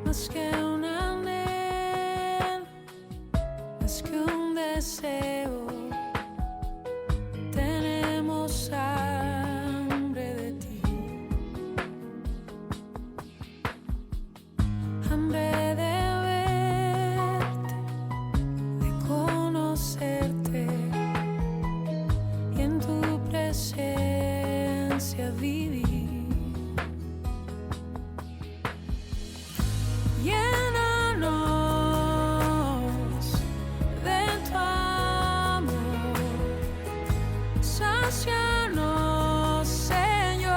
más que un anhelo, más que un deseo. Tenemos hambre de ti, hambre de verte, de conocerte y en tu presencia vivir. Llénanos de tu amor, sácianos, Señor.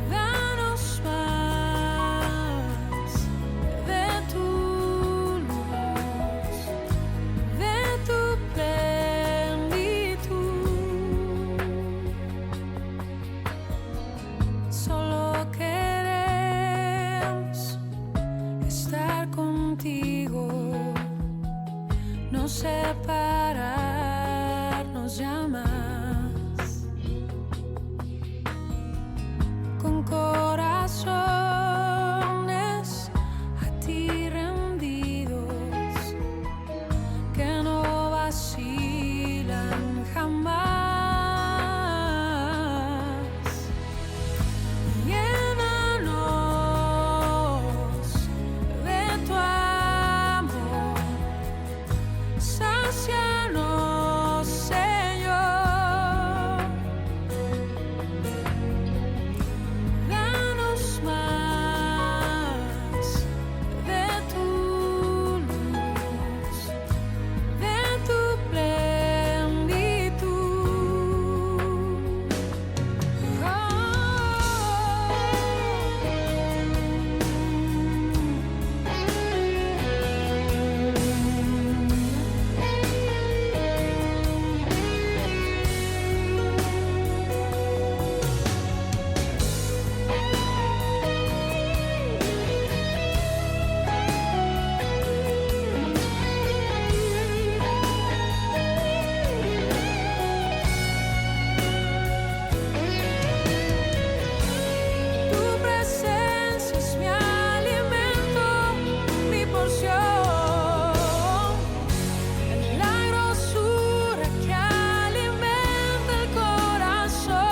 Danos más de tu luz, de tu plenitud. Solo queremos estar contigo, no separarnos ya más. Con corazones a ti rendidos, que no vacilan jamás. Llénanos de tu amor, sácianos, Señor. Danos más de tu luz, de tu plenitud. Tu presencia es mi alimento, mi porción, la grosura que alimenta el corazón.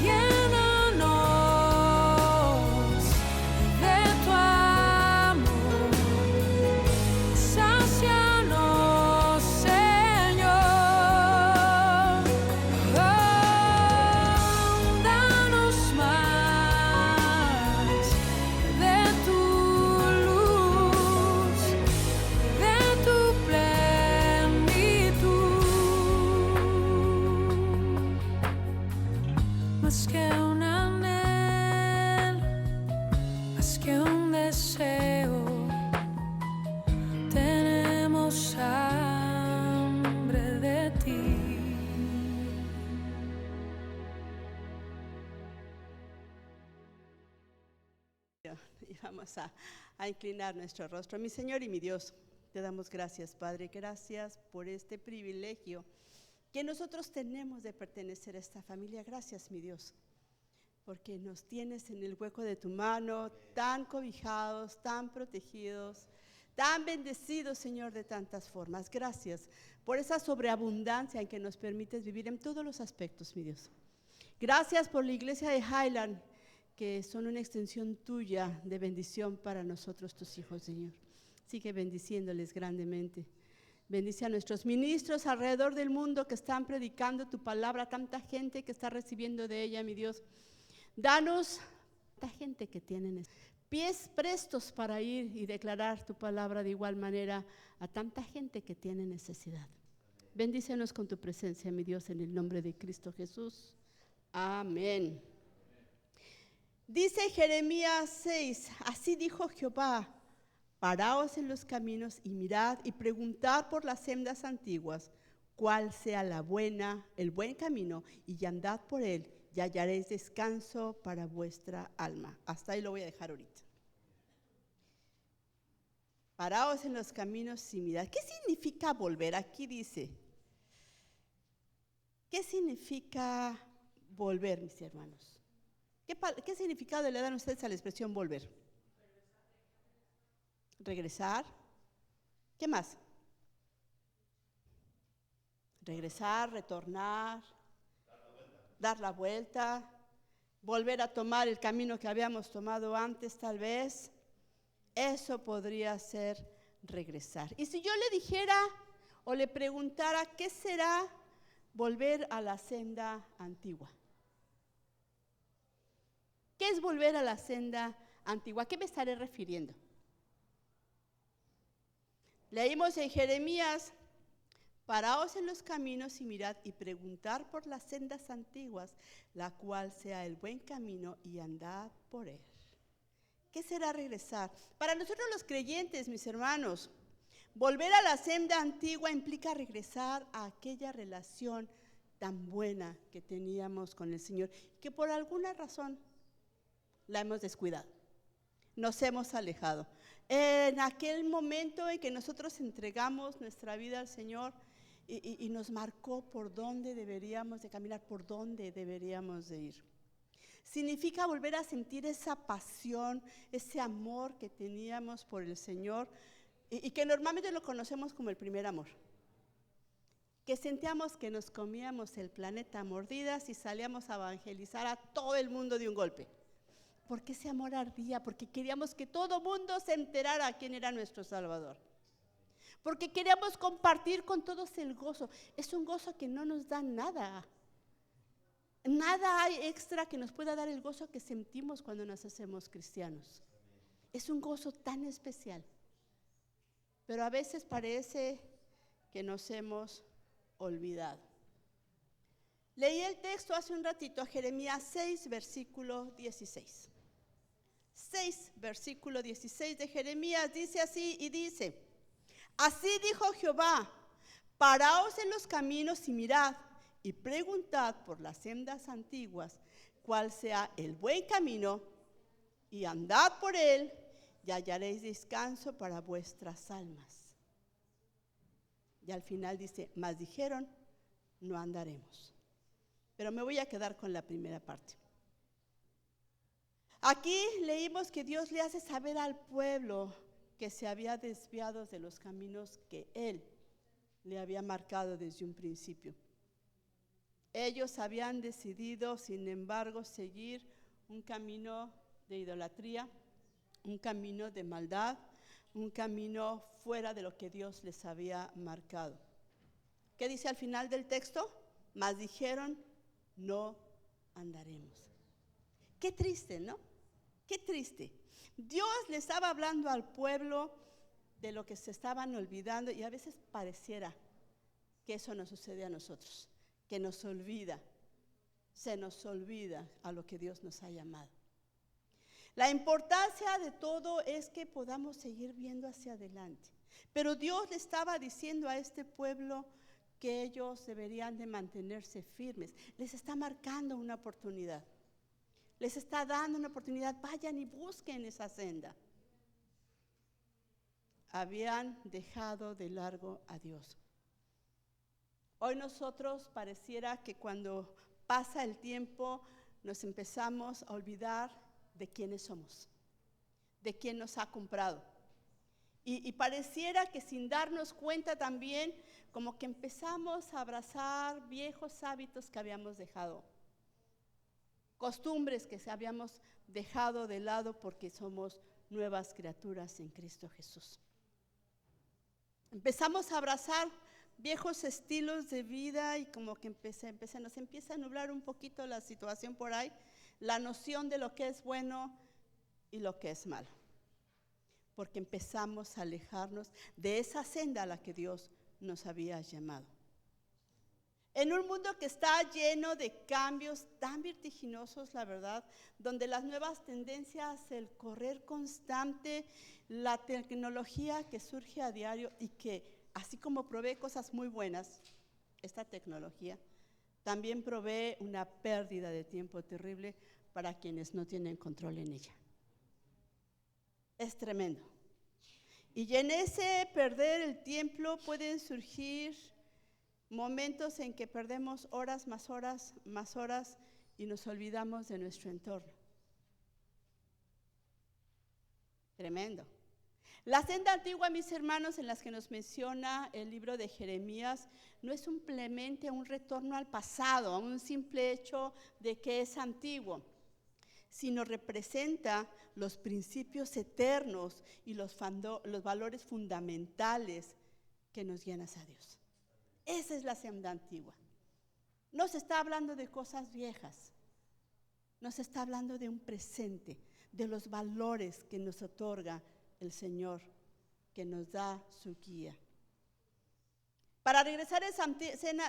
Llénanos de tu amor, sácianos, Señor. Danos más de tu luz, de tu plenitud. Más que un anhelo, más que un deseo, tenemos hambre de ti. Y vamos a inclinar nuestro rostro. Mi Señor y mi Dios, te damos gracias, Padre. Gracias por este privilegio que nosotros tenemos de pertenecer a esta familia. Gracias, mi Dios, porque nos tienes en el hueco de tu mano, tan cobijados, tan protegidos, tan bendecidos, Señor, de tantas formas. Gracias por esa sobreabundancia en que nos permites vivir en todos los aspectos, mi Dios. Gracias por la iglesia de Highland, que son una extensión tuya de bendición para nosotros, tus hijos, Señor. Sigue bendiciéndoles grandemente. Bendice a nuestros ministros alrededor del mundo que están predicando tu palabra, tanta gente que está recibiendo de ella, mi Dios. Danos tanta gente que tienen pies prestos para ir y declarar tu palabra de igual manera a tanta gente que tiene necesidad. Bendícenos con tu presencia, mi Dios, en el nombre de Cristo Jesús. Amén. Dice Jeremías 6, así dijo Jehová: paraos en los caminos y mirad y preguntad por las sendas antiguas, cuál sea el buen camino, y andad por él, y hallaréis descanso para vuestra alma. Hasta ahí lo voy a dejar ahorita. Paraos en los caminos y mirad. ¿Qué significa volver? Aquí dice, ¿Qué significa volver, mis hermanos? ¿Qué significado le dan ustedes a la expresión volver? Regresar. ¿Qué más? Regresar, retornar, dar la vuelta, volver a tomar el camino que habíamos tomado antes, tal vez. Eso podría ser regresar. Y si yo le dijera o le preguntara, ¿qué será volver a la senda antigua? ¿Qué es volver a la senda antigua? ¿A qué me estaré refiriendo? Leímos en Jeremías: paraos en los caminos y mirad y preguntad por las sendas antiguas, la cual sea el buen camino, y andad por él. ¿Qué será regresar? Para nosotros los creyentes, mis hermanos, volver a la senda antigua implica regresar a aquella relación tan buena que teníamos con el Señor, que por alguna razón la hemos descuidado, nos hemos alejado. En aquel momento en que nosotros entregamos nuestra vida al Señor y nos marcó por dónde deberíamos de caminar, por dónde deberíamos de ir. Significa volver a sentir esa pasión, ese amor que teníamos por el Señor y que normalmente lo conocemos como el primer amor. Que sentíamos que nos comíamos el planeta a mordidas y salíamos a evangelizar a todo el mundo de un golpe. Porque ese amor ardía, porque queríamos que todo mundo se enterara quién era nuestro Salvador. Porque queríamos compartir con todos el gozo. Es un gozo que no nos da nada. Nada hay extra que nos pueda dar el gozo que sentimos cuando nos hacemos cristianos. Es un gozo tan especial. Pero a veces parece que nos hemos olvidado. Leí el texto hace un ratito, Jeremías 6, versículo 16. 6, versículo 16 de Jeremías, dice así y dice: así dijo Jehová, paraos en los caminos y mirad, y preguntad por las sendas antiguas, cuál sea el buen camino, y andad por él, y hallaréis descanso para vuestras almas. Y al final dice: mas dijeron, no andaremos. Pero me voy a quedar con la primera parte. Aquí leímos que Dios le hace saber al pueblo que se había desviado de los caminos que Él le había marcado desde un principio. Ellos habían decidido, sin embargo, seguir un camino de idolatría, un camino de maldad, un camino fuera de lo que Dios les había marcado. ¿Qué dice al final del texto? Mas dijeron, no andaremos. Qué triste, ¿no? Qué triste. Dios le estaba hablando al pueblo de lo que se estaban olvidando, y a veces pareciera que eso nos sucede a nosotros, que nos olvida, se nos olvida a lo que Dios nos ha llamado. La importancia de todo es que podamos seguir viendo hacia adelante. Pero Dios le estaba diciendo a este pueblo que ellos deberían de mantenerse firmes. Les está marcando una oportunidad. Les está dando una oportunidad. Vayan y busquen esa senda. Habían dejado de largo a Dios. Hoy nosotros pareciera que cuando pasa el tiempo nos empezamos a olvidar de quiénes somos, de quién nos ha comprado. Y pareciera que sin darnos cuenta también, como que empezamos a abrazar viejos hábitos que habíamos dejado, costumbres que habíamos dejado de lado porque somos nuevas criaturas en Cristo Jesús. Empezamos a abrazar viejos estilos de vida y como que nos empieza a nublar un poquito la situación por ahí, la noción de lo que es bueno y lo que es malo. Porque empezamos a alejarnos de esa senda a la que Dios nos había llamado. En un mundo que está lleno de cambios tan vertiginosos, la verdad, donde las nuevas tendencias, el correr constante, la tecnología que surge a diario y que así como provee cosas muy buenas, esta tecnología también provee una pérdida de tiempo terrible para quienes no tienen control en ella. Es tremendo. Y en ese perder el tiempo pueden surgir Momentos en que perdemos horas más horas y nos olvidamos de nuestro entorno. Tremendo. La senda antigua, mis hermanos, en las que nos menciona el libro de Jeremías, no es simplemente un retorno al pasado, a un simple hecho de que es antiguo, sino representa los principios eternos y los valores fundamentales que nos guían hacia Dios. Esa es la senda antigua. No se está hablando de cosas viejas, nos está hablando de un presente, de los valores que nos otorga el Señor, que nos da su guía. Para regresar a esa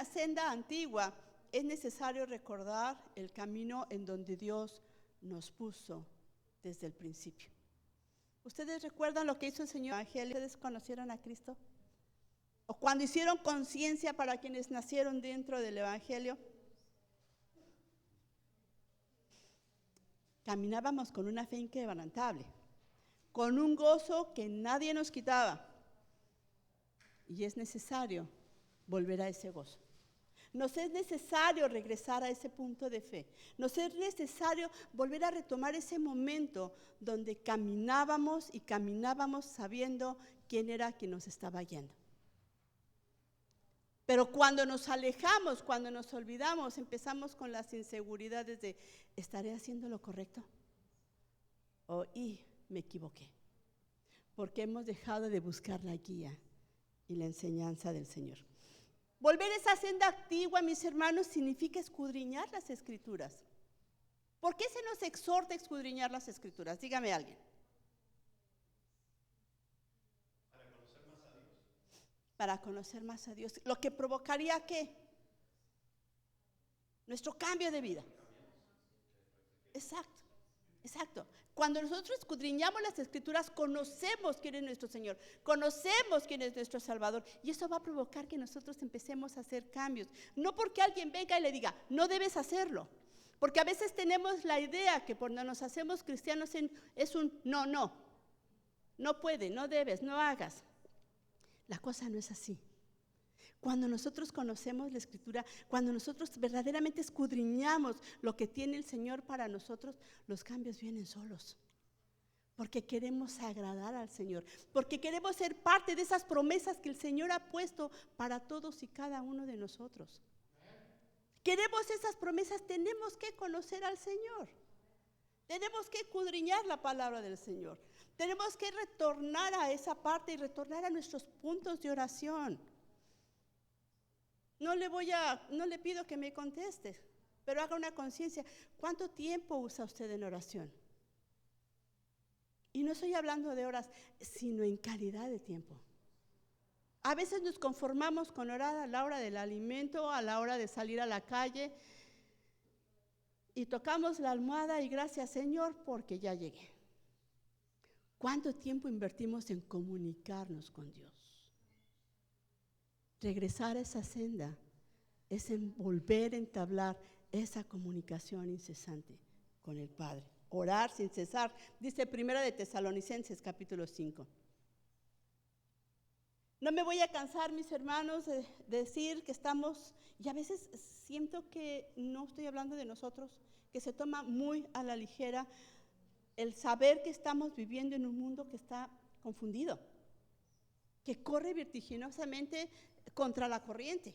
senda antigua, es necesario recordar el camino en donde Dios nos puso desde el principio. ¿Ustedes recuerdan lo que hizo el Señor en el Evangelio? ¿Ustedes conocieron a Cristo? ¿O cuando hicieron conciencia para quienes nacieron dentro del Evangelio? Caminábamos con una fe inquebrantable, con un gozo que nadie nos quitaba. Y es necesario volver a ese gozo. Nos es necesario regresar a ese punto de fe. Nos es necesario volver a retomar ese momento donde caminábamos sabiendo quién era quien nos estaba guiando. Pero cuando nos alejamos, cuando nos olvidamos, empezamos con las inseguridades de ¿estaré haciendo lo correcto? Me equivoqué. Porque hemos dejado de buscar la guía y la enseñanza del Señor. Volver a esa senda antigua, mis hermanos, significa escudriñar las Escrituras. ¿Por qué se nos exhorta a escudriñar las Escrituras? Dígame alguien. Para conocer más a Dios. Lo que provocaría ¿qué? Nuestro cambio de vida. Exacto. Cuando nosotros escudriñamos las Escrituras, conocemos quién es nuestro Señor, conocemos quién es nuestro Salvador, y eso va a provocar que nosotros empecemos a hacer cambios. No porque alguien venga y le diga, no debes hacerlo, porque a veces tenemos la idea que cuando nos hacemos cristianos es un no puede, no debes, no hagas. La cosa no es así. Cuando nosotros conocemos la Escritura, cuando nosotros verdaderamente escudriñamos lo que tiene el Señor para nosotros, los cambios vienen solos. Porque queremos agradar al Señor, porque queremos ser parte de esas promesas que el Señor ha puesto para todos y cada uno de nosotros. Queremos esas promesas, tenemos que conocer al Señor. Tenemos que escudriñar la palabra del Señor. Tenemos que retornar a esa parte y retornar a nuestros puntos de oración. No le pido que me conteste, pero haga una conciencia. ¿Cuánto tiempo usa usted en oración? Y no estoy hablando de horas, sino en calidad de tiempo. A veces nos conformamos con orar a la hora del alimento, a la hora de salir a la calle, y tocamos la almohada y gracias Señor porque ya llegué. ¿Cuánto tiempo invertimos en comunicarnos con Dios? Regresar a esa senda es en volver a entablar esa comunicación incesante con el Padre. Orar sin cesar, dice 1 de Tesalonicenses capítulo 5. No me voy a cansar, mis hermanos, de decir que estamos, y a veces siento que no estoy hablando de nosotros, que se toma muy a la ligera el saber que estamos viviendo en un mundo que está confundido, que corre vertiginosamente contra la corriente,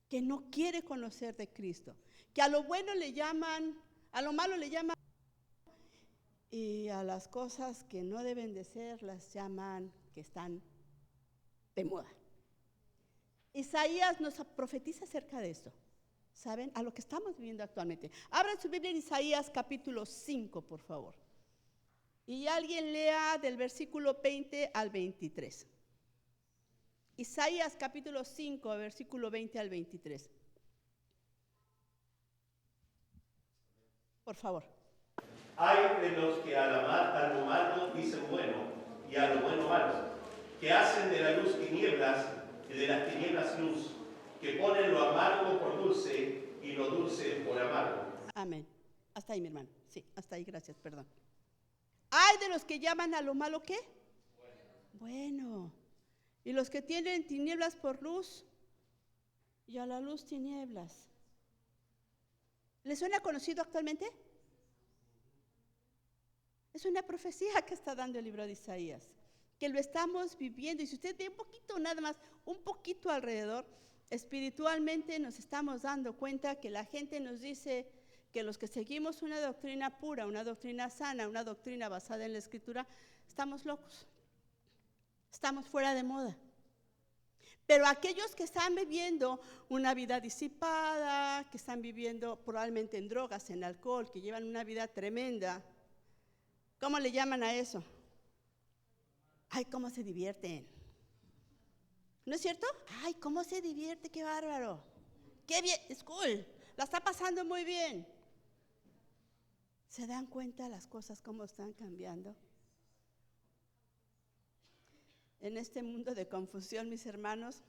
que no quiere conocer de Cristo, que a lo bueno le llaman, a lo malo le llaman, y a las cosas que no deben de ser las llaman que están de moda. Isaías nos profetiza acerca de esto, ¿saben? A lo que estamos viviendo actualmente. Abran su Biblia en Isaías capítulo 5, por favor. Y alguien lea del versículo 20 al 23. Isaías capítulo 5, versículo 20 al 23. Por favor. Hay de los que al amar a lo malo dicen bueno, y a lo bueno malo, que hacen de la luz tinieblas y de las tinieblas luz, que ponen lo amargo por dulce y lo dulce por amargo. Amén. Hasta ahí, mi hermano. Sí, hasta ahí, gracias, perdón. Hay de los que llaman a lo malo, ¿qué? Bueno. Y los que tienen tinieblas por luz, y a la luz tinieblas. ¿Le suena conocido actualmente? Es una profecía que está dando el libro de Isaías, que lo estamos viviendo. Y si usted ve un poquito, nada más, un poquito alrededor, espiritualmente nos estamos dando cuenta que la gente nos dice que los que seguimos una doctrina pura, una doctrina sana, una doctrina basada en la Escritura, estamos locos, estamos fuera de moda. Pero aquellos que están viviendo una vida disipada, que están viviendo probablemente en drogas, en alcohol, que llevan una vida tremenda, ¿cómo le llaman a eso? Ay, cómo se divierten. ¿No es cierto? Ay, cómo se divierte, qué bárbaro. Qué bien, es cool, la está pasando muy bien. ¿Se dan cuenta las cosas cómo están cambiando? En este mundo de confusión, mis hermanos,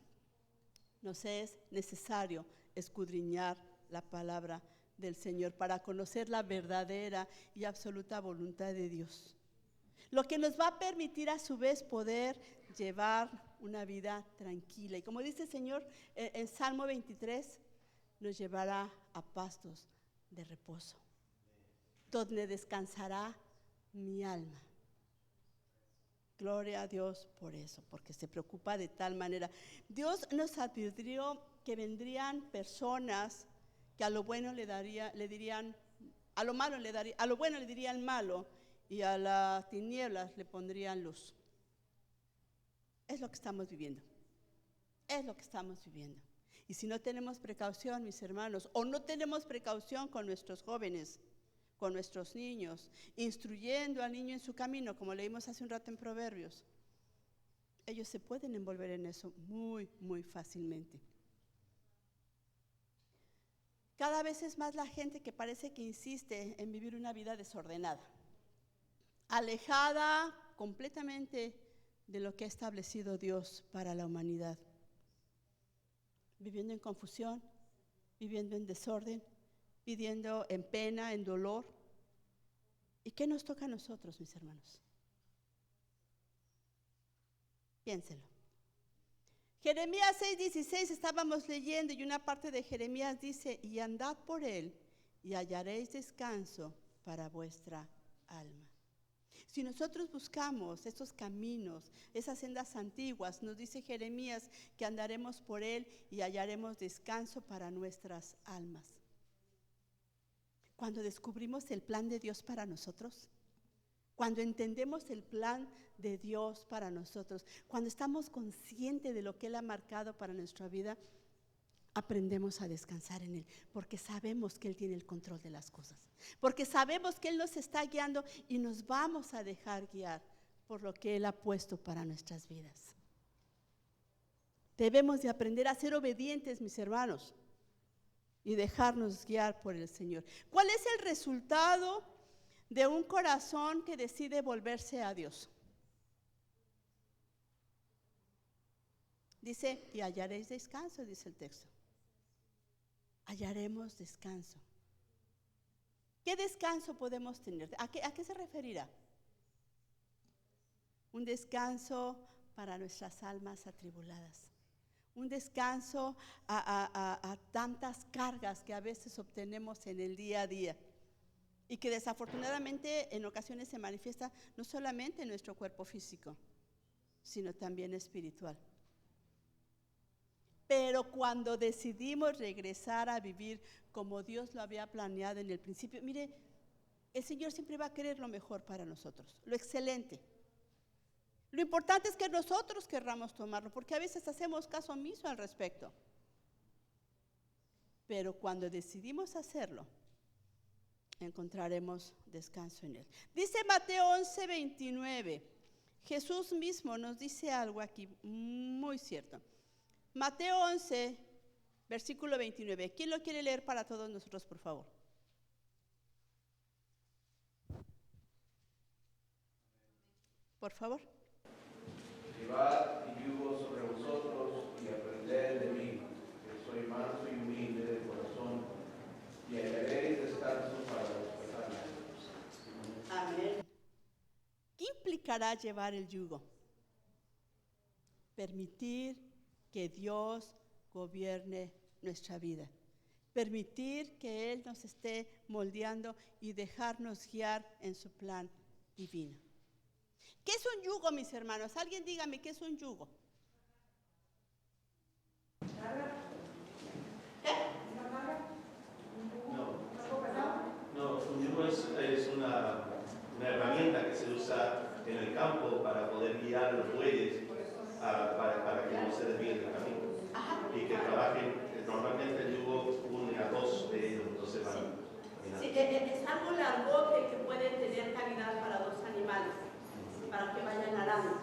nos es necesario escudriñar la palabra del Señor para conocer la verdadera y absoluta voluntad de Dios. Lo que nos va a permitir a su vez poder llevar una vida tranquila. Y como dice el Señor en Salmo 23, nos llevará a pastos de reposo, donde descansará mi alma. Gloria a Dios por eso, porque se preocupa de tal manera. Dios nos advirtió que vendrían personas que a lo bueno le dirían, a lo malo le darían, a lo bueno le dirían malo y a las tinieblas le pondrían luz. Es lo que estamos viviendo. Es lo que estamos viviendo. Y si no tenemos precaución, mis hermanos, o no tenemos precaución con nuestros jóvenes, con nuestros niños, instruyendo al niño en su camino, como leímos hace un rato en Proverbios, ellos se pueden envolver en eso muy, muy fácilmente. Cada vez es más la gente que parece que insiste en vivir una vida desordenada, alejada completamente de lo que ha establecido Dios para la humanidad, viviendo en confusión, viviendo en desorden, viviendo en pena, en dolor. ¿Y qué nos toca a nosotros, mis hermanos? Piénselo. Jeremías 6:16 estábamos leyendo y una parte de Jeremías dice, y andad por él y hallaréis descanso para vuestra alma. Si nosotros buscamos esos caminos, esas sendas antiguas, nos dice Jeremías que andaremos por él y hallaremos descanso para nuestras almas. Cuando descubrimos el plan de Dios para nosotros, cuando entendemos el plan de Dios para nosotros, cuando estamos conscientes de lo que Él ha marcado para nuestra vida, aprendemos a descansar en Él, porque sabemos que Él tiene el control de las cosas, porque sabemos que Él nos está guiando y nos vamos a dejar guiar por lo que Él ha puesto para nuestras vidas. Debemos de aprender a ser obedientes, mis hermanos, y dejarnos guiar por el Señor. ¿Cuál es el resultado de un corazón que decide volverse a Dios? Dice, y hallaréis descanso, dice el texto. Hallaremos descanso. ¿Qué descanso podemos tener? ¿A qué se referirá? Un descanso para nuestras almas atribuladas. Un descanso a tantas cargas que a veces obtenemos en el día a día y que desafortunadamente en ocasiones se manifiesta no solamente en nuestro cuerpo físico, sino también espiritual. Pero cuando decidimos regresar a vivir como Dios lo había planeado en el principio, mire, el Señor siempre va a querer lo mejor para nosotros, lo excelente. Lo importante es que nosotros querramos tomarlo, porque a veces hacemos caso omiso al respecto. Pero cuando decidimos hacerlo, encontraremos descanso en Él. Dice Mateo 11:29. Jesús mismo nos dice algo aquí muy cierto. Mateo 11, versículo 29. ¿Quién lo quiere leer para todos nosotros, por favor? Por favor. Llevad mi yugo sobre vosotros y aprended de mí, que soy manso y humilde de corazón, y hallaréis descanso para vuestras almas. Amén. ¿Qué implicará llevar el yugo? Permitir que Dios gobierne nuestra vida. Permitir que Él nos esté moldeando y dejarnos guiar en su plan divino. ¿Qué es un yugo, mis hermanos? Alguien dígame, ¿qué es un yugo? No, un yugo es una herramienta que se usa en el campo para poder guiar a los bueyes para que no se desvíen del camino. Y que trabajen. Normalmente el yugo une a dos de ellos, entonces van caminando. Sí, es algo largo que puede tener cavidad para dos animales, para que vayan arando,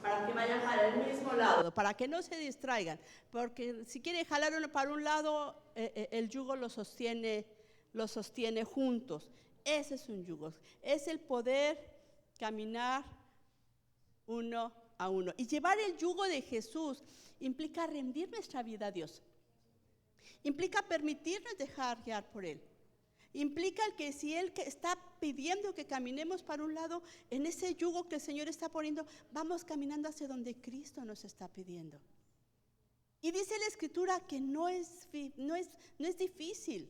para que vayan para el mismo lado, para que no se distraigan, porque si quiere jalar uno para un lado, el yugo lo sostiene juntos. Ese es un yugo, es el poder caminar uno a uno. Y llevar el yugo de Jesús implica rendir nuestra vida a Dios. Implica permitirnos dejar guiar por Él. Implica que si Él está pidiendo que caminemos para un lado, en ese yugo que el Señor está poniendo, vamos caminando hacia donde Cristo nos está pidiendo. Y dice la Escritura que no es difícil.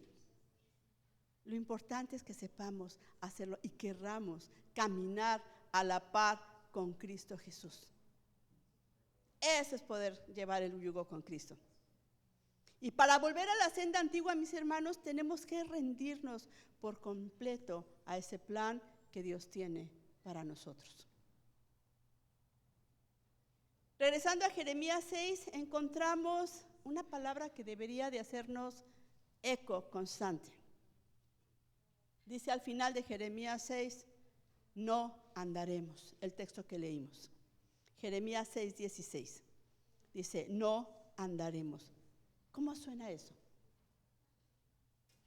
Lo importante es que sepamos hacerlo y querramos caminar a la par con Cristo Jesús. Eso es poder llevar el yugo con Cristo. Y para volver a la senda antigua, mis hermanos, tenemos que rendirnos por completo a ese plan que Dios tiene para nosotros. Regresando a Jeremías 6, encontramos una palabra que debería de hacernos eco constante. Dice al final de Jeremías 6, no andaremos, el texto que leímos. Jeremías 6, 16. Dice, no andaremos. ¿Cómo suena eso?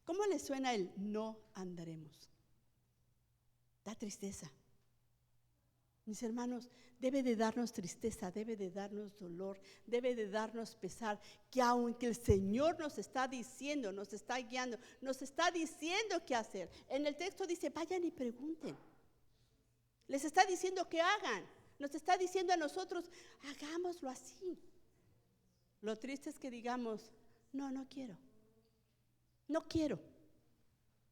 ¿Cómo le suena el no andaremos? Da tristeza. Mis hermanos, debe de darnos tristeza, debe de darnos dolor, debe de darnos pesar, que aunque el Señor nos está diciendo, nos está guiando, nos está diciendo qué hacer. En el texto dice, vayan y pregunten. Les está diciendo que hagan, nos está diciendo a nosotros, hagámoslo así. Lo triste es que digamos, no quiero. No quiero.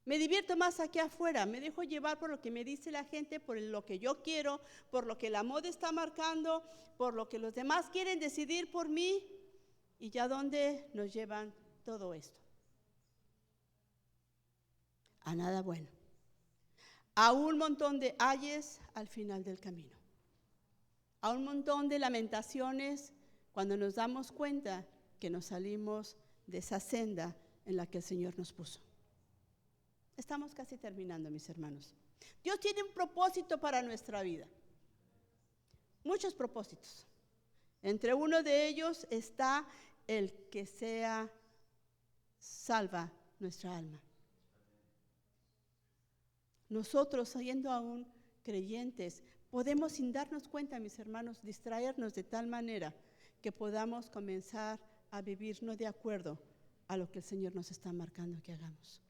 Me divierto más aquí afuera, me dejo llevar por lo que me dice la gente, por lo que yo quiero, por lo que la moda está marcando, por lo que los demás quieren decidir por mí. ¿Y ya dónde nos llevan todo esto? A nada bueno. A un montón de ayes al final del camino. A un montón de lamentaciones cuando nos damos cuenta que nos salimos de esa senda en la que el Señor nos puso. Estamos casi terminando, mis hermanos. Dios tiene un propósito para nuestra vida. Muchos propósitos. Entre uno de ellos está el que sea salva nuestra alma. Nosotros, siendo aún creyentes, podemos, sin darnos cuenta, mis hermanos, distraernos de tal manera que podamos comenzar a vivir no de acuerdo a lo que el Señor nos está marcando que hagamos.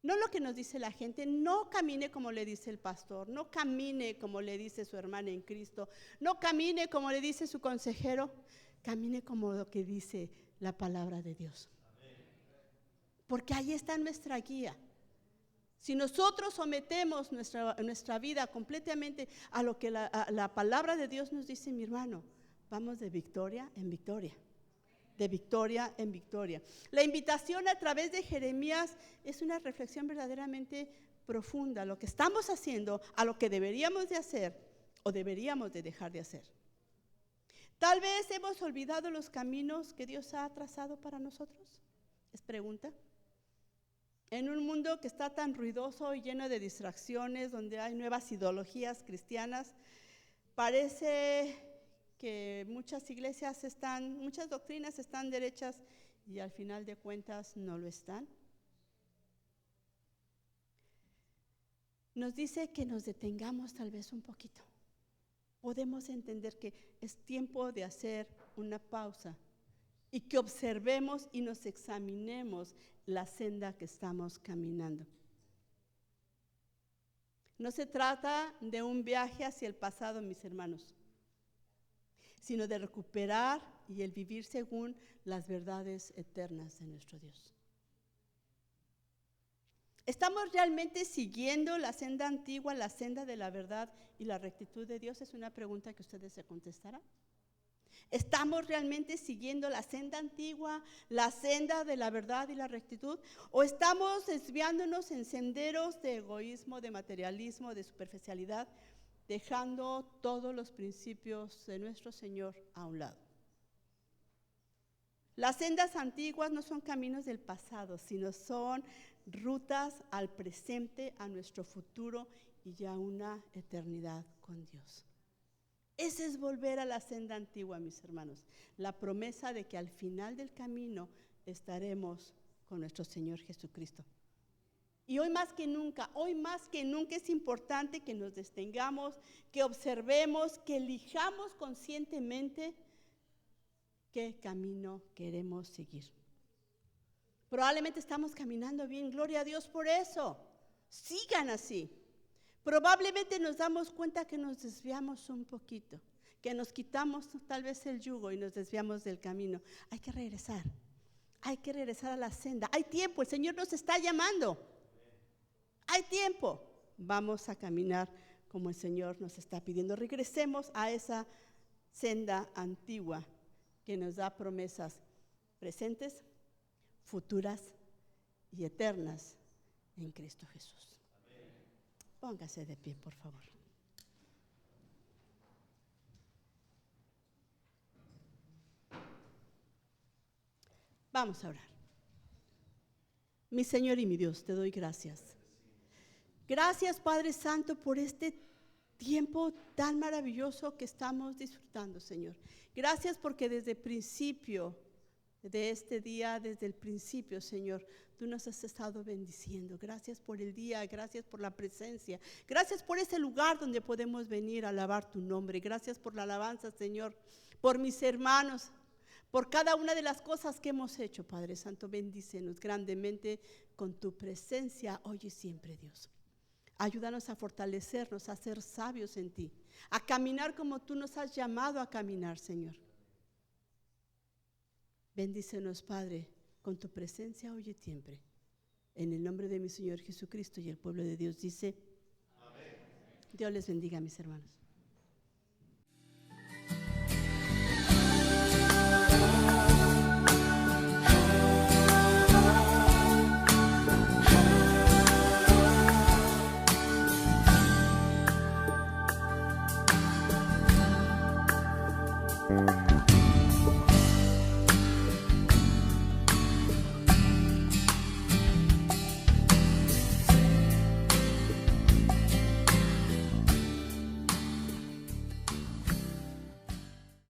No lo que nos dice la gente, no camine como le dice el pastor, no camine como le dice su hermana en Cristo, no camine como le dice su consejero, camine como lo que dice la palabra de Dios. Porque ahí está nuestra guía. Si nosotros sometemos nuestra vida completamente a lo que la palabra de Dios nos dice, mi hermano, vamos de victoria en victoria. De victoria en victoria. La invitación a través de Jeremías es una reflexión verdaderamente profunda, lo que estamos haciendo, a lo que deberíamos de hacer o deberíamos de dejar de hacer. Tal vez hemos olvidado los caminos que Dios ha trazado para nosotros. Es pregunta. En un mundo que está tan ruidoso y lleno de distracciones, donde hay nuevas ideologías cristianas, parece que muchas doctrinas están derechas y al final de cuentas no lo están. Nos dice que nos detengamos tal vez un poquito. Podemos entender que es tiempo de hacer una pausa y que observemos y nos examinemos la senda que estamos caminando. No se trata de un viaje hacia el pasado, mis hermanos, sino de recuperar y el vivir según las verdades eternas de nuestro Dios. ¿Estamos realmente siguiendo la senda antigua, la senda de la verdad y la rectitud de Dios? Es una pregunta que ustedes se contestarán. ¿Estamos realmente siguiendo la senda antigua, la senda de la verdad y la rectitud? ¿O estamos desviándonos en senderos de egoísmo, de materialismo, de superficialidad, dejando todos los principios de nuestro Señor a un lado? Las sendas antiguas no son caminos del pasado, sino son rutas al presente, a nuestro futuro y a una eternidad con Dios. Ese es volver a la senda antigua, mis hermanos. La promesa de que al final del camino estaremos con nuestro Señor Jesucristo. Y hoy más que nunca es importante que nos detengamos, que observemos, que elijamos conscientemente qué camino queremos seguir. Probablemente estamos caminando bien, gloria a Dios por eso. Sigan así. Probablemente nos damos cuenta que nos desviamos un poquito, que nos quitamos tal vez el yugo y nos desviamos del camino. Hay que regresar a la senda. Hay tiempo, el Señor nos está llamando. Hay tiempo. Vamos a caminar como el Señor nos está pidiendo. Regresemos a esa senda antigua que nos da promesas presentes, futuras y eternas en Cristo Jesús. Póngase de pie, por favor. Vamos a orar. Mi Señor y mi Dios, te doy gracias. Gracias, Padre Santo, por este tiempo tan maravilloso que estamos disfrutando, Señor. Gracias porque desde el principio de este día, desde el principio, Señor, tú nos has estado bendiciendo. Gracias por el día, gracias por la presencia, gracias por ese lugar donde podemos venir a alabar tu nombre. Gracias por la alabanza, Señor, por mis hermanos, por cada una de las cosas que hemos hecho, Padre Santo. Bendícenos grandemente con tu presencia hoy y siempre, Dios. Ayúdanos a fortalecernos, a ser sabios en ti, a caminar como tú nos has llamado a caminar, Señor. Bendícenos, Padre, con tu presencia hoy y siempre. En el nombre de mi Señor Jesucristo, y el pueblo de Dios dice: amén. Dios les bendiga, mis hermanos.